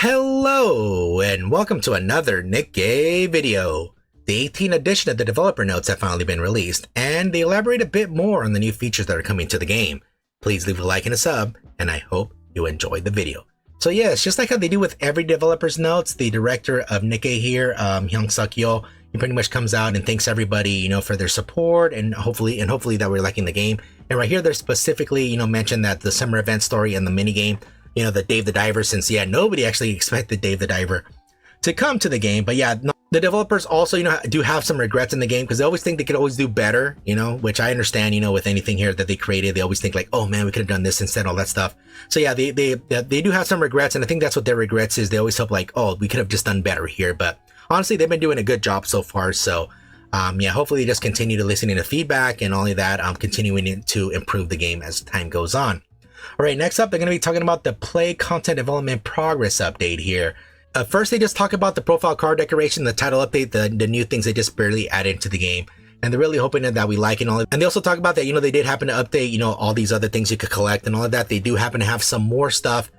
Hello and welcome to another Nikke video. The 18th edition of the developer notes have finally been released, and they elaborate a bit more on the new features that are coming to the game. Please leave a like and a sub, and I hope you enjoyed the video. So yes, just like how they do with every developer's notes, the director of Nikke here, Hyung-Suk-Yo, he pretty much comes out and thanks everybody, for their support and hopefully that we're liking the game. And right here, they're specifically, mentioned that the summer event story and the mini game, the Dave the Diver, since nobody actually expected Dave the Diver to come to the game. But yeah, the developers also, do have some regrets in the game because they always think they could always do better, which I understand, with anything here that they created, they always think like, oh man, we could have done this instead, all that stuff. So yeah, they do have some regrets, and I think that's what their regrets is. They always hope like, oh, we could have just done better here. But honestly, they've been doing a good job so far. So yeah, hopefully just continue to listen to feedback, and only that, continuing to improve the game as time goes on. All right, next up, they're going to be talking about the play content development progress update here. First, they just talk about the profile card decoration, the title update, the new things they just barely added into the game. And they're really hoping that we like it and all. And they also talk about that, they did happen to update, all these other things you could collect and all of that. They do happen to have some more stuff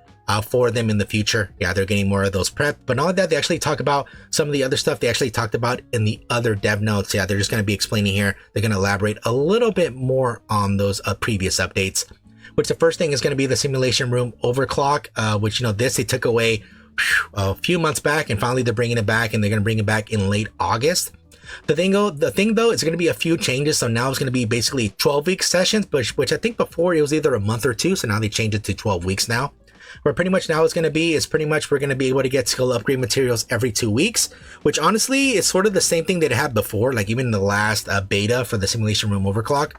for them in the future. Yeah, they're getting more of those prep. But not only that, they actually talk about some of the other stuff they actually talked about in the other dev notes. Yeah, they're just going to be explaining here. They're going to elaborate a little bit more on those previous updates. Which the first thing is going to be the simulation room overclock, which, this they took away a few months back, and finally they're bringing it back, and they're going to bring it back in late August. The thing though, is going to be a few changes. So now it's going to be basically 12-week sessions, which I think before it was either a month or two. So now they changed it to 12 weeks now. Where pretty much now it's going to be is pretty much we're going to be able to get skill upgrade materials every 2 weeks, which honestly is sort of the same thing that it had before, like even in the last beta for the simulation room overclock.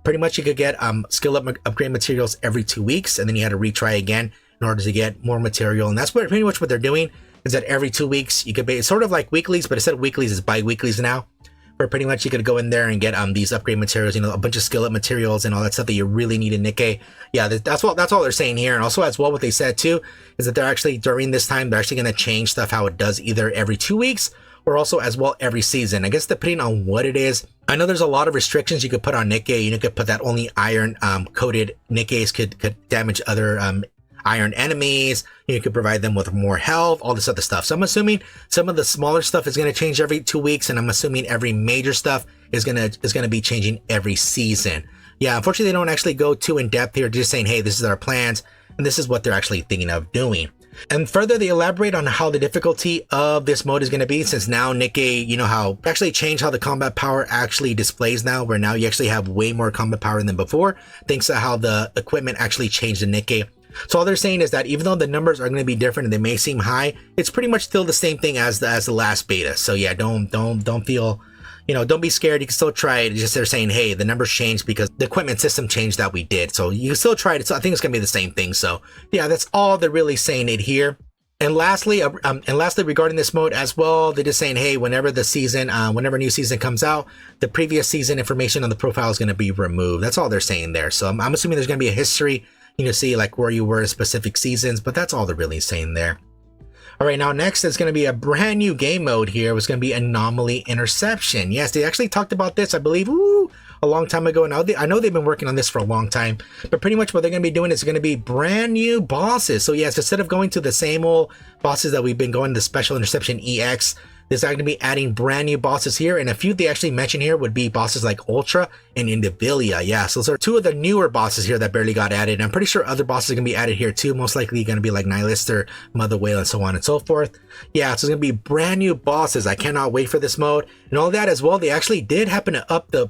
Pretty much you could get skill upgrade materials every 2 weeks, and then you had to retry again in order to get more material. And that's pretty much what they're doing, is that every 2 weeks you could it's sort of like weeklies, but instead of weeklies it's bi-weeklies now, where pretty much you could go in there and get these upgrade materials, a bunch of skill up materials and all that stuff that you really need in Nikke. Yeah, that's all they're saying here. And also as well, what they said too is that they're actually, during this time, they're actually going to change stuff how it does either every 2 weeks or also as well every season. I guess depending on what it is. I know there's a lot of restrictions you could put on Nikke. You could put that only iron coated Nikkes could damage other iron enemies. You could provide them with more health, all this other stuff. So I'm assuming some of the smaller stuff is going to change every 2 weeks, and I'm assuming every major stuff is gonna be changing every season. Yeah, unfortunately they don't actually go too in depth here, just saying, hey, this is our plans, and this is what they're actually thinking of doing. And further, they elaborate on how the difficulty of this mode is going to be, since now Nikke, how actually changed how the combat power actually displays now, where now you actually have way more combat power than before, thanks to how the equipment actually changed in Nikke. So all they're saying is that even though the numbers are going to be different and they may seem high, it's pretty much still the same thing as the last beta. So yeah, don't feel, don't be scared. You can still try it. It's just they're saying, hey, the numbers changed because the equipment system changed that we did. So you can still try it. So I think it's going to be the same thing. So yeah, that's all they're really saying it here. And lastly, regarding this mode as well, they're just saying, hey, whenever new season comes out, the previous season information on the profile is going to be removed. That's all they're saying there. So I'm assuming there's going to be a history, see like where you were in specific seasons, but that's all they're really saying there. All right, now next is going to be a brand new game mode here. It's going to be Anomaly Interception. Yes, they actually talked about this, I believe, a long time ago. Now, I know they've been working on this for a long time, but pretty much what they're going to be doing is going to be brand new bosses. So yes, instead of going to the same old bosses that we've been going to Special Interception EX, there's going to be adding brand new bosses here. And a few they actually mentioned here would be bosses like Ultra and Indivilia. Yeah, so those are two of the newer bosses here that barely got added. I'm pretty sure other bosses are going to be added here too. Most likely going to be like Nihilist or Mother Whale and so on and so forth. Yeah, so it's going to be brand new bosses. I cannot wait for this mode. And all that as well, they actually did happen to up the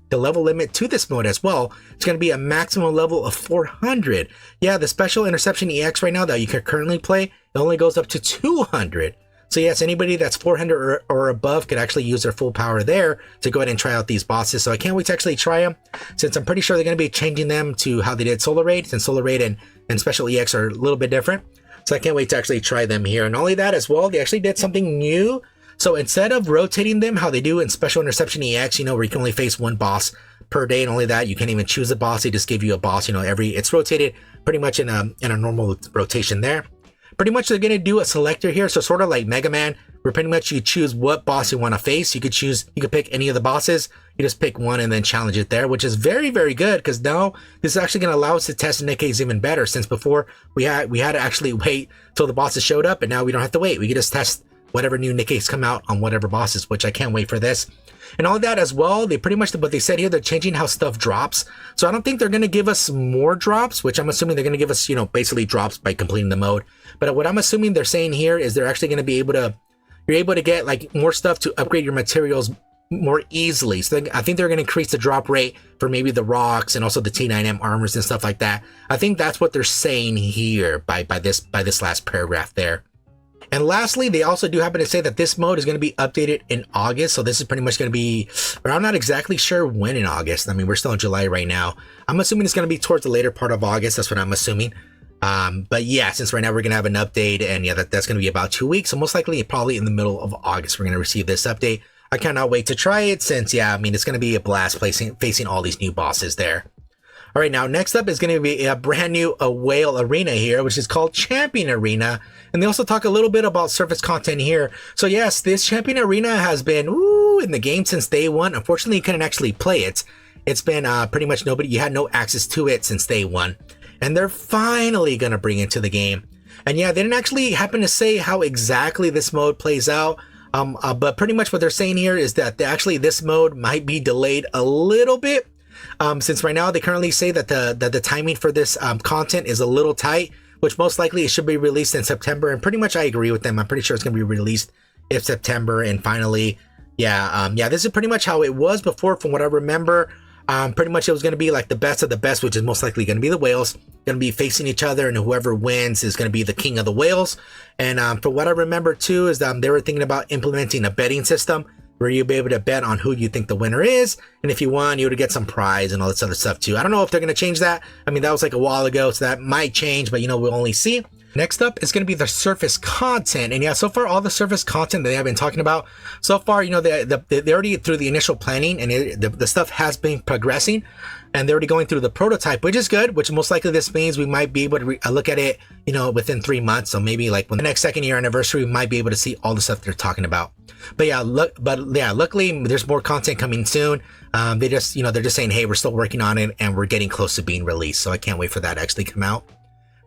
level limit to this mode as well. It's going to be a maximum level of 400. Yeah, the Special Interception EX right now that you can currently play, it only goes up to 200. So yes, anybody that's 400 or above could actually use their full power there to go ahead and try out these bosses. So I can't wait to actually try them, since I'm pretty sure they're going to be changing them to how they did Solar Raid, since Solar Raid and Special EX are a little bit different. So I can't wait to actually try them here. And only that as well, they actually did something new. So instead of rotating them how they do in Special Interception EX, where you can only face one boss per day, and only that, you can't even choose a boss. They just give you a boss, it's rotated pretty much in a normal rotation there. Pretty much they're going to do a selector here, so sort of like Mega Man, where pretty much you choose what boss you want to face. You could pick any of the bosses, You just pick one and then challenge it there, which is very, very good, because now this is actually going to allow us to test Nikke's even better, since before we had to actually wait till the bosses showed up, and now we don't have to wait. We can just test whatever new Nikke's come out on whatever bosses, which I can't wait for this. And all that as well, they pretty much, what they said here, they're changing how stuff drops. So I don't think they're going to give us more drops, which I'm assuming they're going to give us, basically drops by completing the mode. But what I'm assuming they're saying here is they're actually going to be able to, you're able to get like more stuff to upgrade your materials more easily. So I think they're going to increase the drop rate for maybe the rocks and also the T9M armors and stuff like that. I think that's what they're saying here by this last paragraph there. And lastly, they also do happen to say that this mode is going to be updated in August. So this is pretty much going to be, but I'm not exactly sure when in August. I mean, we're still in July right now. I'm assuming it's going to be towards the later part of August. That's what I'm assuming. But yeah, since right now we're going to have an update, and yeah, that's going to be about 2 weeks. So most likely probably in the middle of August, we're going to receive this update. I cannot wait to try it, since, yeah, I mean, it's going to be a blast facing all these new bosses there. All right, now next up is going to be a brand new whale arena here, which is called Champion Arena. And they also talk a little bit about surface content here. So yes, this Champion Arena has been in the game since day one. Unfortunately, you couldn't actually play it. It's been pretty much you had no access to it since day one. And they're finally going to bring it to the game. And yeah, they didn't actually happen to say how exactly this mode plays out. But pretty much what they're saying here is that actually this mode might be delayed a little bit. Since right now they currently say that the timing for this content is a little tight, which most likely it should be released in September. And pretty much I agree with them. I'm pretty sure it's going to be released in September. And finally, yeah, this is pretty much how it was before, from what I remember. Pretty much it was going to be like the best of the best, which is most likely going to be the whales, going to be facing each other, and whoever wins is going to be the king of the whales. And from what I remember too is they were thinking about implementing a betting system where you'll be able to bet on who you think the winner is, and if you won, you would get some prize and all this other stuff too. I don't know if they're going to change that. I mean, that was like a while ago, so that might change, but we'll only see. Next up is going to be the surface content. And yeah, so far all the surface content that they have been talking about so far, they already through the initial planning, and the stuff has been progressing, and they're already going through the prototype, which is good, which most likely this means we might be able to look at it, within 3 months. So maybe like when the next 2nd year anniversary, we might be able to see all the stuff they're talking about. But yeah, luckily there's more content coming soon. They're just saying, hey, we're still working on it and we're getting close to being released. So I can't wait for that to actually come out.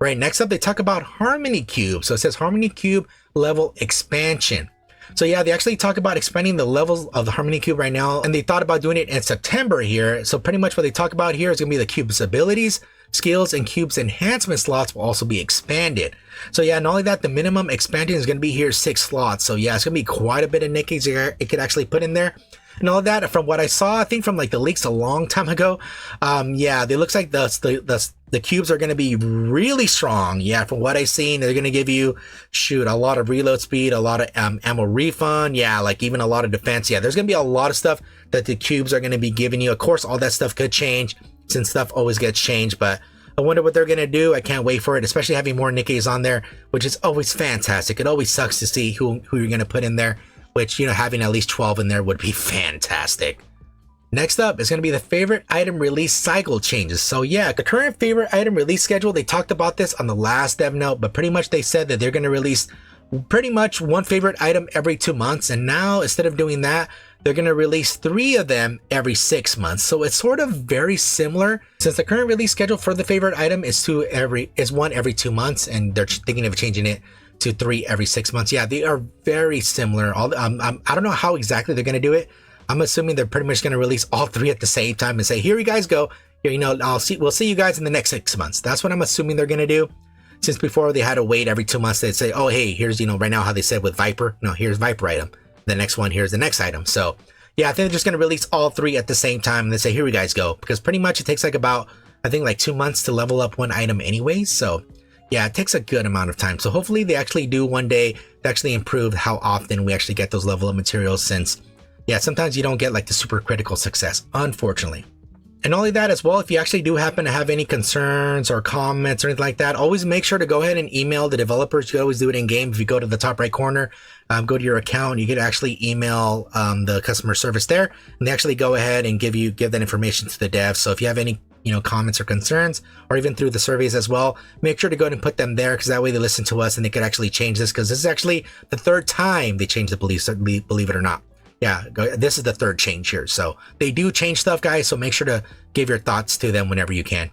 Right, next up, they talk about Harmony Cube. So it says Harmony Cube level expansion. So yeah, they actually talk about expanding the levels of the Harmony Cube right now, and they thought about doing it in September here. So pretty much what they talk about here is going to be the cube's abilities, skills, and cube's enhancement slots will also be expanded. So yeah, not only that, the minimum expansion is going to be here 6 slots. So yeah, it's going to be quite a bit of Nikke's it could actually put in there. And all that, from what I saw, I think from like the leaks a long time ago, yeah, it looks like the cubes are going to be really strong. Yeah, from what I've seen, they're going to give you, a lot of reload speed, a lot of ammo refund. Yeah, like even a lot of defense. Yeah, there's going to be a lot of stuff that the cubes are going to be giving you. Of course, all that stuff could change, since stuff always gets changed, but I wonder what they're going to do. I can't wait for it, especially having more Nikke's on there, which is always fantastic. It always sucks to see who you're going to put in there, which, having at least 12 in there would be fantastic. Next up is going to be the favorite item release cycle changes. So yeah, the current favorite item release schedule, they talked about this on the last dev note, but pretty much they said that they're going to release pretty much one favorite item every 2 months. And now instead of doing that, they're going to release 3 of them every 6 months. So it's sort of very similar, since the current release schedule for the favorite item is one every 2 months, and they're thinking of changing it to 3 every 6 months. Yeah, they are very similar. I don't know how exactly they're going to do it. I'm assuming they're pretty much going to release all 3 at the same time and say, here you guys go. Here, we'll see you guys in the next 6 months. That's what I'm assuming they're going to do. Since before they had to wait every 2 months, they'd say, oh, hey, here's, right now how they said with Viper. No, here's Viper item. The next one, here's the next item. So yeah, I think they're just going to release all 3 at the same time and they say, here you guys go. Because pretty much it takes like about, I think like 2 months to level up one item anyways. So yeah, it takes a good amount of time. So hopefully they actually do one day to actually improve how often we actually get those level up materials, since yeah, sometimes you don't get like the super critical success, unfortunately. And only that as well, if you actually do happen to have any concerns or comments or anything like that, always make sure to go ahead and email the developers. You can always do it in game. If you go to the top right corner, go to your account, you can actually email the customer service there, and they actually go ahead and give that information to the devs. So if you have any comments or concerns, or even through the surveys as well, make sure to go ahead and put them there, because that way they listen to us and they could actually change this, because this is actually the 3rd time they changed the belief it or not. yeah, this is the third change here. So they do change stuff, guys. So make sure to give your thoughts to them whenever you can.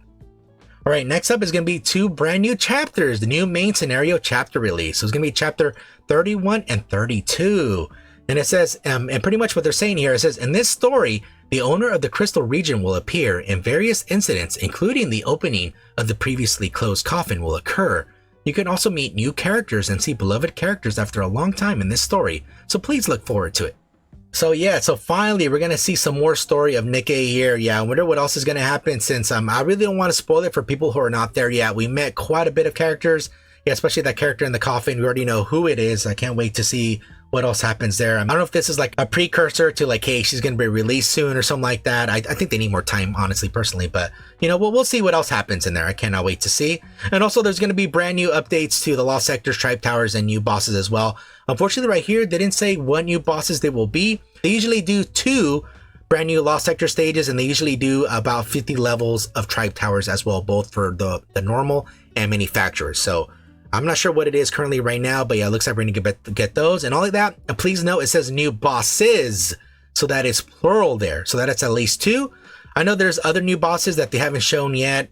All right, next up is going to be 2 brand new chapters, the new main scenario chapter release. So it's going to be chapter 31 and 32. And it says, and pretty much what they're saying here, it says, in this story, the owner of the crystal region will appear and various incidents, including the opening of the previously closed coffin, will occur. You can also meet new characters and see beloved characters after a long time in this story. So please look forward to it. So yeah, so finally we're going to see some more story of Nikke here. Yeah, I wonder what else is going to happen, since I really don't want to spoil it for people who are not there yet. We met quite a bit of characters, yeah, especially that character in the coffin. We already know who it is. I can't wait to see what else happens there. I don't know if this is like a precursor to like, hey, she's going to be released soon or something like that. I think they need more time, honestly, personally, but you know, we'll see what else happens in there. I cannot wait to see. And also there's going to be brand new updates to the Lost Sectors, Tribe Towers, and new bosses as well. Unfortunately, right here, they didn't say what new bosses they will be. They usually do 2 brand new Lost Sector stages, and they usually do about 50 levels of Tribe Towers as well, both for the normal and manufacturers. So I'm not sure what it is currently right now, but yeah, it looks like we're going to get those and all of that. And please note, it says new bosses, so that is plural there. So that it's at least 2. I know there's other new bosses that they haven't shown yet.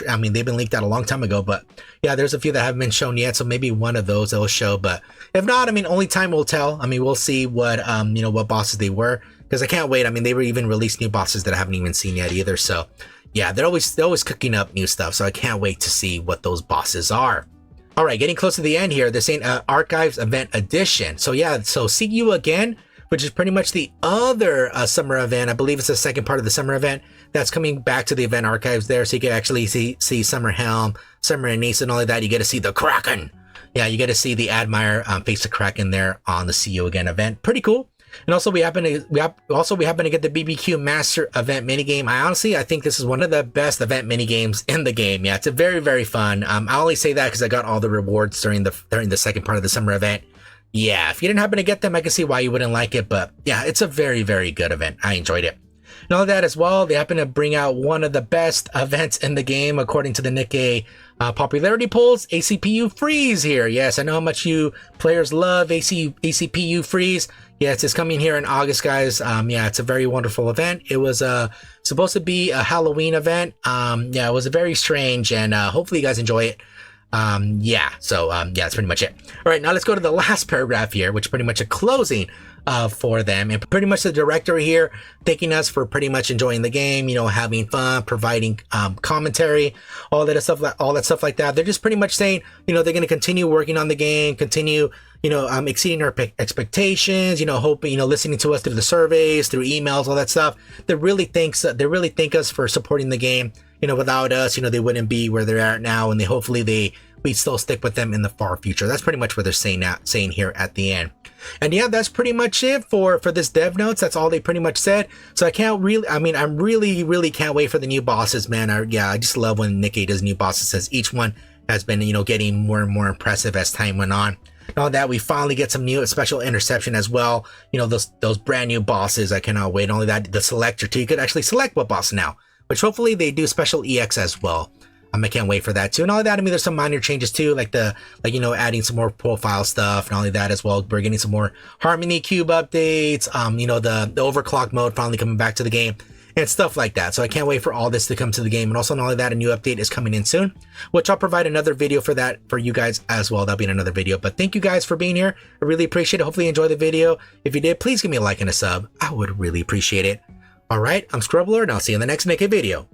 I mean, they've been leaked out a long time ago, but yeah, there's a few that haven't been shown yet. So maybe one of those they'll show, but if not, I mean, only time will tell. I mean, we'll see what, you know, what bosses they were, because I can't wait. I mean, they were even released new bosses that I haven't even seen yet either. So yeah, they're always cooking up new stuff. So I can't wait to see what those bosses are. All right, getting close to the end here. They're saying Archives Event Edition. So yeah, so See You Again, which is pretty much the other summer event. I believe it's the second part of the summer event that's coming back to the event archives there. So you can actually see Summer Helm, Summer Anise, and all of that. You get to see the Kraken. Yeah, you get to see the Admire face the Kraken there on the See You Again event. Pretty cool. And also we happen to get the BBQ Master event minigame. I think this is one of the best event minigames in the game. Yeah, it's a very, very fun. I only say that because I got all the rewards during the second part of the summer event. Yeah, if you didn't happen to get them, I can see why you wouldn't like it, but yeah, it's a very, very good event. I enjoyed it. And all that as well, they happen to bring out one of the best events in the game, according to the Nikke popularity polls, ACPU Freeze here. Yes, I know how much you players love ACPU Freeze. Yes, it's coming here in August, guys. Yeah, it's a very wonderful event. It was supposed to be a Halloween event. Yeah, it was very strange, and hopefully you guys enjoy it. Yeah, that's pretty much it. All right, now let's go to the last paragraph here, which is pretty much a closing for them, and pretty much the director here thanking us for pretty much enjoying the game, you know, having fun, providing commentary, all that stuff like that. They're just pretty much saying, you know, they're going to continue working on the game, continue, you know, exceeding our expectations, you know, hoping, you know, listening to us through the surveys, through emails, all that stuff. They really thank us for supporting the game. You know, without us, you know, they wouldn't be where they're at now, and we still stick with them in the far future. That's pretty much what they're saying here at the end. And yeah, that's pretty much it for this dev notes. That's all they pretty much said. So I'm really can't wait for the new bosses, man. I just love when Nikke does new bosses, as each one has been, you know, getting more and more impressive as time went on. And all that, we finally get some new special interception as well. You know, those brand new bosses. I cannot wait. Only that, the selector too. You could actually select what boss now, which hopefully they do special EX as well. I can't wait for that too. And all of that, I mean, there's some minor changes too, like you know, adding some more profile stuff and all of that as well. We're getting some more Harmony Cube updates. You know, the Overclock mode finally coming back to the game and stuff like that. So I can't wait for all this to come to the game. And also, not only that, a new update is coming in soon, which I'll provide another video for that for you guys as well. That'll be in another video. But thank you guys for being here. I really appreciate it. Hopefully you enjoyed the video. If you did, please give me a like and a sub. I would really appreciate it. All right, I'm Scrublord, and I'll see you in the next Nikke video.